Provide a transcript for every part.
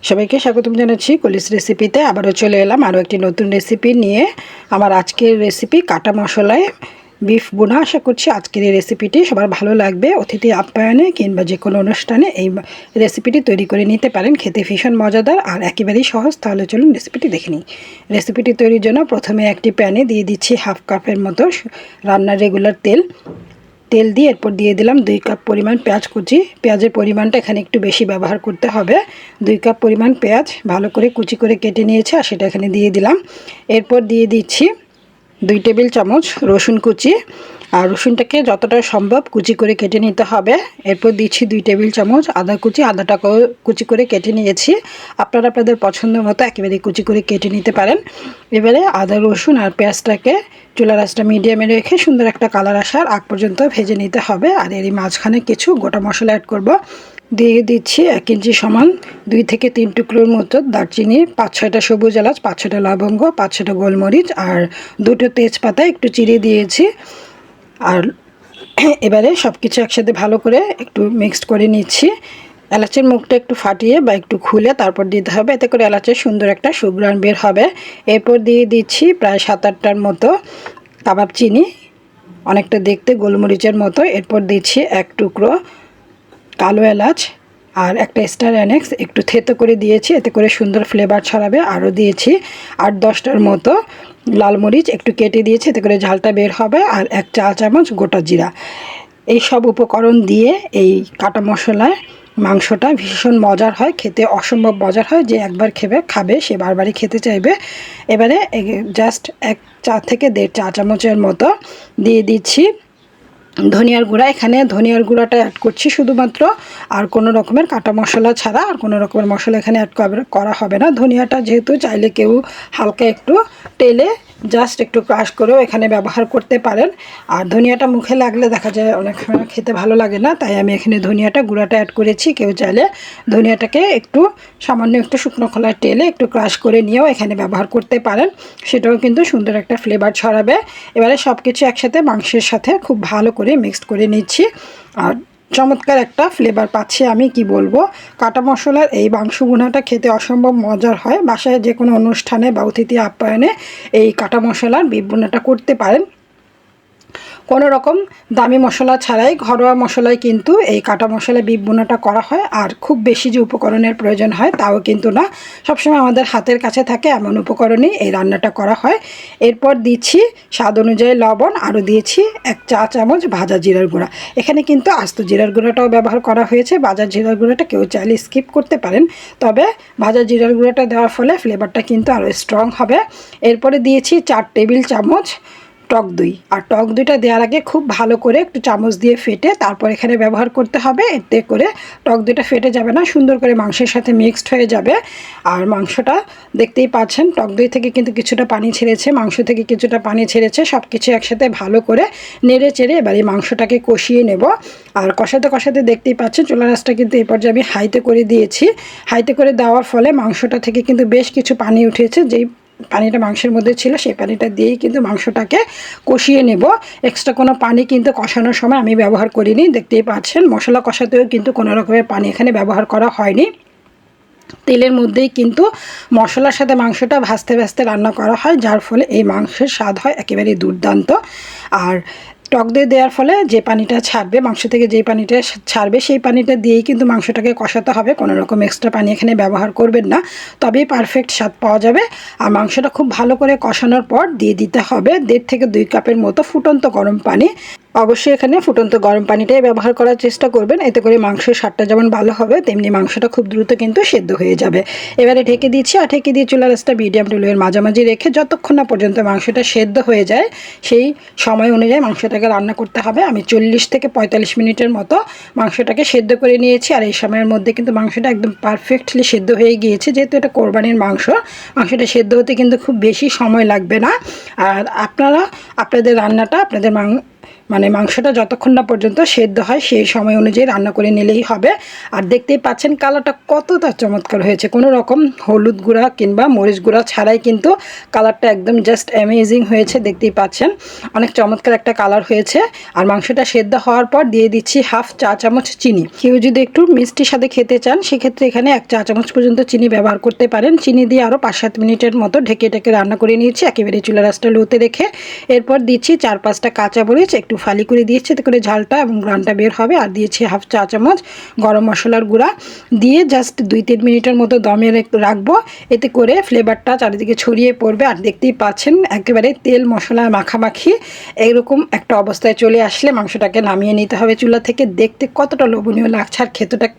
সবাইকে স্বাগতম জানাচ্ছি কলিস রেসিপিতে। আবারও চলে এলাম আরও একটি নতুন রেসিপি নিয়ে। আমার আজকের রেসিপি কাটা মশলায় বিফ বোনা। আশা করছি আজকের এই রেসিপিটি সবার ভালো লাগবে। অতিথি আপ্যায়নে কিংবা যে কোনো অনুষ্ঠানে এই রেসিপিটি তৈরি করে নিতে পারেন। খেতে ভীষণ মজাদার আর একেবারেই সহজ। তাহলে চলুন রেসিপিটি দেখে নিই। রেসিপিটি তৈরির জন্য প্রথমে একটি প্যানে দিয়ে দিচ্ছি হাফ কাপের মতো রান্নার রেগুলার তেল দিয়ে এরপর দিয়ে দিলাম 2 কাপ পরিমাণ পেঁয়াজ কুচি। পেঁয়াজের পরিমাণটা এখানে একটু বেশি ব্যবহার করতে হবে। 2 কাপ পরিমাণ পেঁয়াজ ভালো করে কুচি করে কেটে নিয়েছি আর সেটা এখানে দিয়ে দিলাম। এরপর দিয়ে দিচ্ছি 2 টেবিল চামচ রসুন কুচি, আর রসুনটাকে যতটা সম্ভব কুচি করে কেটে নিতে হবে। এরপর দিচ্ছি 2 টেবিল চামচ আদা কুচি, আদাটাকেও কুচি করে কেটে নিয়েছি। আপনারা আপনাদের পছন্দ মতো একেবারে কুচি করে কেটে নিতে পারেন। এবারে আদা রসুন আর পেঁয়াজটাকে চুলার আঁচটা মিডিয়ামে রেখে সুন্দর একটা কালার আসার আগ পর্যন্ত ভেজে নিতে হবে। আর এরই মাঝখানে কিছু গোটা মশলা অ্যাড করব। দিয়ে দিচ্ছি 1 ইঞ্চি সমান 2 থেকে 3 টুকরোর মতো দারচিনি, 5-6টা সবুজ এলাচ, 5-6টা লবঙ্গ, 5-6টা গোলমরিচ আর 2টো তেজপাতা একটু চিড়ে দিয়েছি। আর এবারে সব কিছু একসাথে ভালো করে একটু মিক্সড করে নিচ্ছি। এলাচের মুখটা একটু ফাটিয়ে বা একটু খুলে তারপর দিতে হবে, এতে করে এলাচের সুন্দর একটা সুঘ্রাণ বের হবে। এরপর দিয়ে দিচ্ছি প্রায় 7-8টার মতো কাবাব চিনি, অনেকটা দেখতে গোলমরিচের মতো। এরপর দিচ্ছি 1 টুকরো কালো এলাচ আর একটা স্টার অ্যানেক্স একটু থেতো করে দিয়েছি, এতে করে সুন্দর ফ্লেভার ছড়াবে। আরও দিয়েছি 8-10টার মতো লাল মরিচ একটু কেটে দিয়েছি, এতে করে ঝালটা বের হবে। আর 1 চা চামচ গোটা জিরা। এই সব উপকরণ দিয়ে এই কাটা মশলায় মাংসটা ভীষণ মজার হয়, খেতে অসম্ভব মজার হয়। যে একবার খাবে সে বারবারই খেতে চাইবে। এবারে জাস্ট 1 চা থেকে 1.5 চা চামচের মতো দিয়ে দিচ্ছি ধনিয়ার গুঁড়া। এখানে ধনিয়ার গুঁড়াটা অ্যাড করছি শুধুমাত্র, আর কোনো রকমের কাটা মশলা ছাড়া আর কোনো রকমের মশলা এখানে অ্যাড করা হবে না। ধনিয়াটা যেহেতু চাইলে কেউ হালকা একটু তেলে জাস্ট একটু ক্রাশ করেও এখানে ব্যবহার করতে পারেন। আর ধনিয়াটা মুখে লাগলে দেখা যায় অনেক সময় খেতে ভালো লাগে না, তাই আমি এখানে ধনিয়াটা গুঁড়াটা অ্যাড করেছি। কেউ চাইলে ধনিয়াটাকে একটু সামান্য একটু শুকনো খোলায় তেলে একটু ক্রাশ করে নিয়েও এখানে ব্যবহার করতে পারেন, সেটাও কিন্তু সুন্দর একটা ফ্লেভার ছড়াবে। এবারে সব কিছু একসাথে মাংসের সাথে খুব ভালো করে মিক্সড করে নিচ্ছি। আর চমৎকার একটা ফ্লেভার পাচ্ছি। আমি কি বলবো, কাটা মশলার এই মাংস ভুনাটা খেতে অসম্ভব মজার হয়। বাসায় যে কোনো অনুষ্ঠানে বা অতিথি আপ্যায়নে এই কাটা মশলার বিফ ভুনাটা করতে পারেন। কোনো রকম দামি মশলা ছাড়াই ঘরোয়া মশলায় কিন্তু এই কাটা মশলা বিফ ভুনাটা করা হয়। আর খুব বেশি যে উপকরণের প্রয়োজন হয় তাও কিন্তু না, সবসময় আমাদের হাতের কাছে থাকে এমন উপকরণেই এই রান্নাটা করা হয়। এরপর দিচ্ছি স্বাদ অনুযায়ী লবণ, আরও দিয়েছি 1 চা চামচ ভাজা জিরার গুঁড়া। এখানে কিন্তু আস্ত জিরার গুঁড়াটাও ব্যবহার করা হয়েছে, ভাজা জিরার গুঁড়াটা কেউ চাইলে স্কিপ করতে পারেন, তবে ভাজা জিরার গুঁড়াটা দেওয়ার ফলে ফ্লেভারটা কিন্তু আরও স্ট্রং হবে। এরপরে দিয়েছি 4 টেবিল চামচ টক দই। আর টক দইটা দেওয়ার আগে খুব ভালো করে একটু চামচ দিয়ে ফেটে তারপর এখানে ব্যবহার করতে হবে, এতে করে টক দইটা ফেটে যাবে না, সুন্দর করে মাংসের সাথে মিক্সড হয়ে যাবে। আর মাংসটা দেখতেই পাচ্ছেন টক দই থেকে কিন্তু কিছুটা পানি ছেড়েছে, মাংস থেকে কিছুটা পানি ছেড়েছে। সব কিছু একসাথে ভালো করে নেড়ে চেড়ে এবার এই মাংসটাকে কষিয়ে নেব। আর কষাতে কষাতে দেখতেই পাচ্ছেন চুলার আঁচটা কিন্তু এই পর্যায়ে আমি হাইতে করে দিয়েছি। হাইতে করে দেওয়ার ফলে মাংসটা থেকে কিন্তু বেশ কিছু পানি উঠেছে, যেই পানিটা মাংসের মধ্যে ছিল সেই পানিটা দিয়েই কিন্তু মাংসটাকে কষিয়ে নেব। এক্সট্রা কোনো পানি কিন্তু কষানোর সময় আমি ব্যবহার করিনি। দেখতেই পাচ্ছেন মশলা কষাতেও কিন্তু কোনো রকমের পানি এখানে ব্যবহার করা হয়নি। তেলের মধ্যেই কিন্তু মশলার সাথে মাংসটা ভাজতে ভাজতে রান্না করা হয়, যার ফলে এই মাংসের স্বাদ হয় একেবারেই দুর্দান্ত। আর টক দই দেওয়ার ফলে যে পানিটা ছাড়বে, মাংস থেকে যেই পানিটা ছাড়বে সেই পানিটা দিয়েই কিন্তু মাংসটাকে কষাতে হবে। কোনো রকম এক্সট্রা পানি এখানে ব্যবহার করবেন না, তবেই পারফেক্ট স্বাদ পাওয়া যাবে। আর মাংসটা খুব ভালো করে কষানোর পর দিয়ে দিতে হবে 1.5 থেকে 2 কাপের মতো ফুটন্ত গরম পানি। অবশ্যই এখানে ফুটন্ত গরম পানিটাই ব্যবহার করার চেষ্টা করবেন, এতে করে মাংসের স্বাদটা যেমন ভালো হবে তেমনি মাংসটা খুব দ্রুত কিন্তু সেদ্ধ হয়ে যাবে। এবারে ঢেকে দিচ্ছি, আর ঢেকে দিয়ে চুলার আঁচটা মিডিয়াম টু লোয়ের মাঝামাঝি রেখে যতক্ষণ না পর্যন্ত মাংসটা সেদ্ধ হয়ে যায় সেই সময় অনুযায়ী মাংসটাকে রান্না করতে হবে। আমি 40 থেকে 45 মিনিটের মতো মাংসটাকে সেদ্ধ করে নিয়েছি। আর এই সময়ের মধ্যে কিন্তু মাংসটা একদম পারফেক্টলি সেদ্ধ হয়ে গিয়েছে। যেহেতু এটা কোরবানির মাংস, মাংসটা সেদ্ধ হতে কিন্তু খুব বেশি সময় লাগবে না। আর আপনারা আপনাদের রান্নাটা আপনাদের মানে মাংসটা যতক্ষণ না পর্যন্ত সেদ্ধ হয় সেই সময় অনুযায়ী রান্না করে নিলেই হবে। আর দেখতেই পাচ্ছেন কালারটা কতটা চমৎকার হয়েছে, কোনো রকম হলুদ গুঁড়া কিংবা মরিচ গুঁড়া ছাড়াই কিন্তু কালারটা একদম জাস্ট অ্যামেজিং হয়েছে। দেখতেই পাচ্ছেন অনেক চমৎকার একটা কালার হয়েছে। আর মাংসটা সেদ্ধ হওয়ার পর দিয়ে দিচ্ছি হাফ চা চামচ চিনি। কেউ যদি একটু মিষ্টির সাথে খেতে চান সেক্ষেত্রে এখানে 1 চা চামচ পর্যন্ত চিনি ব্যবহার করতে পারেন। চিনি দিয়ে আরও 5-7 মিনিটের মতো ঢেকে রান্না করে নিয়েছি, একেবারে চুলার আঁচটা লোতে রেখে। এরপর দিচ্ছি 4-5টা কাঁচা মরিচ একটু ফালি করে দিয়েছি, এতে করে ঝালটা এবং গ্রানটা বের হবে। আর দিয়েছি হাফ চা চামচ গরম মশলার গুঁড়া দিয়ে জাস্ট 2-3 মিনিটের মতো দমে রাখবো, এতে করে ফ্লেভারটা চারিদিকে ছড়িয়ে পড়বে। আর দেখতেই পাচ্ছেন একেবারে তেল মশলা মাখামাখি এইরকম একটা অবস্থায় চলে আসলে মাংসটাকে নামিয়ে নিতে হবে চুলা থেকে। দেখতে কতটা লোভনীয় লাগছে আর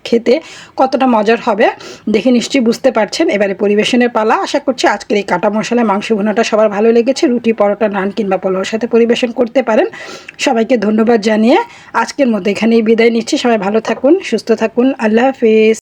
খেতে কতটা মজার হবে দেখে নিশ্চয়ই বুঝতে পারছেন। এবারে পরিবেশনের পালা। আশা করছি আজকের এই কাটা মশলায় মাংস ভুনাটা সবার ভালো লেগেছে। রুটি, পরোটা, নান কিংবা পোলাওর সাথে পরিবেশন করতে পারেন। সবাইকে ধন্যবাদ জানিয়ে আজকের মতো এখানেই বিদায় নিচ্ছি। সবাই ভালো থাকুন, সুস্থ থাকুন। আল্লাহ হাফেজ।